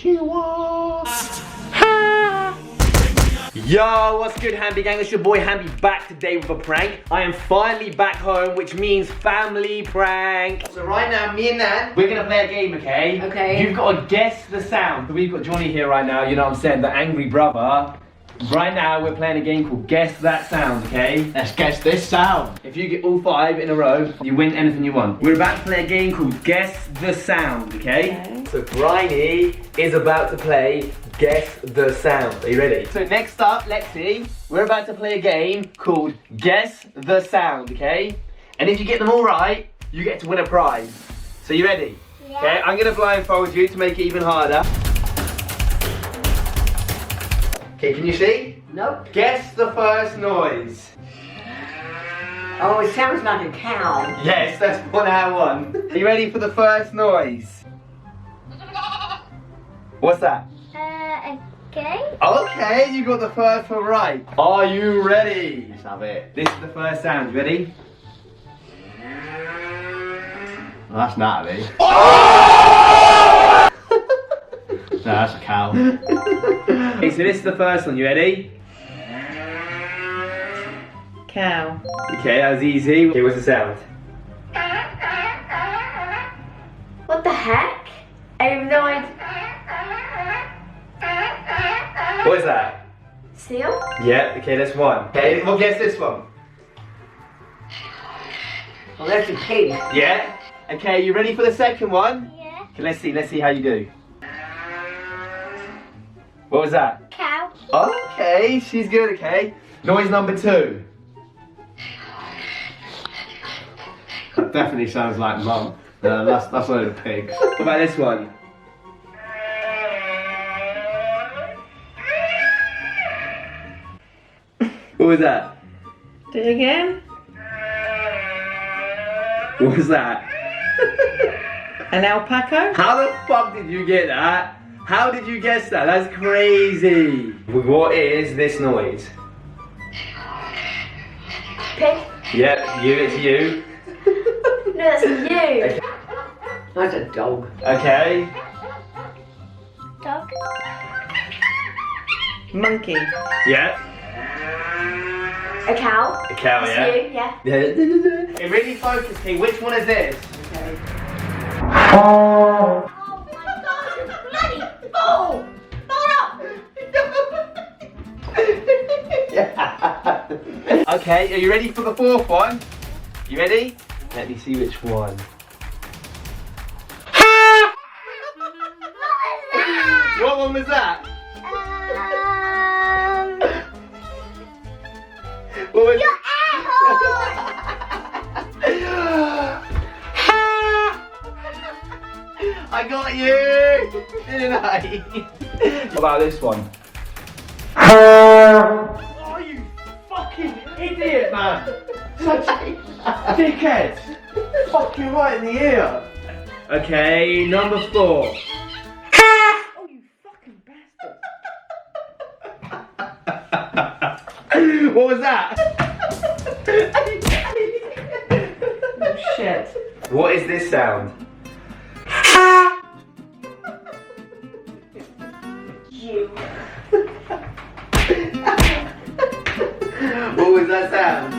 Konnichiwa. Yo, what's good, Hamby Gang? It's your boy Hamby back today with a prank. I am finally back home, which means family prank. So right now, me and Nan, we're gonna play a game, okay? Okay. You've got to guess the sound. We've got Johnny here right now, you know what I'm saying, the angry brother. Right now, we're playing a game called Guess That Sound, okay? Let's guess this sound. If you get all 5 in a row, you win anything you want. We're about to play a game called Guess the Sound, okay? So Bryony is about to play Guess the Sound. Are you ready? So next up, Lexi, we're about to play a game called Guess the Sound, okay? And if you get them all right, you get to win a prize. So you ready? Yeah. Okay, I'm gonna blindfold you to make it even harder. Okay, can you see? Nope. Guess the first noise. Oh, it sounds like a cow. Yes, that's 1 out of 1. Are you ready for the first noise? What's that? Okay. Okay, you got the first one right. Are you ready? Let's have it. This is the first sound. You ready? Well, that's Natalie. No, that's a cow. Okay, so this is the first one. You ready? Cow. Okay, that was easy. Okay, what's the sound? What the heck? I have no idea. What is that? Seal? Yeah, okay, that's 1. Okay, well, guess this one. Well, that's a pig. Yeah? Okay, you ready for the second one? Yeah. Okay, let's see how you do. What was that? Cow. Okay, she's good, okay. Noise number 2. That definitely sounds like mum. No, that's a load of pigs. What about this one? What was that? Do it again. What was that? An alpaca. How the fuck did you get that? How did you guess that? That's crazy. What is this noise? Pig. Yep, it's you. No, that's you. That's a dog. Okay. Dog. Monkey. Yeah. A cow. A cow, That's yeah. you, yeah. It really focused me. Which one is this? Okay. Oh my god, you bloody fool! Hold up! Okay, are you ready for the 4th one? You ready? Let me see which one. What one was that? What was Your asshole! I got you! Didn't I? What about this one? Oh, you fucking idiot, man! Such a dickhead! Fuck you right in the ear! Okay, number 4. Oh, you fucking bastard. What was that? Oh, shit. What is this sound? You. What was that sound?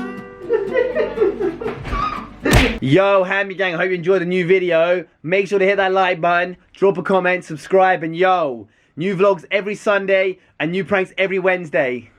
Yo, Hamby Gang, I hope you enjoyed the new video. Make sure to hit that like button, drop a comment, subscribe, and yo, new vlogs every Sunday and new pranks every Wednesday.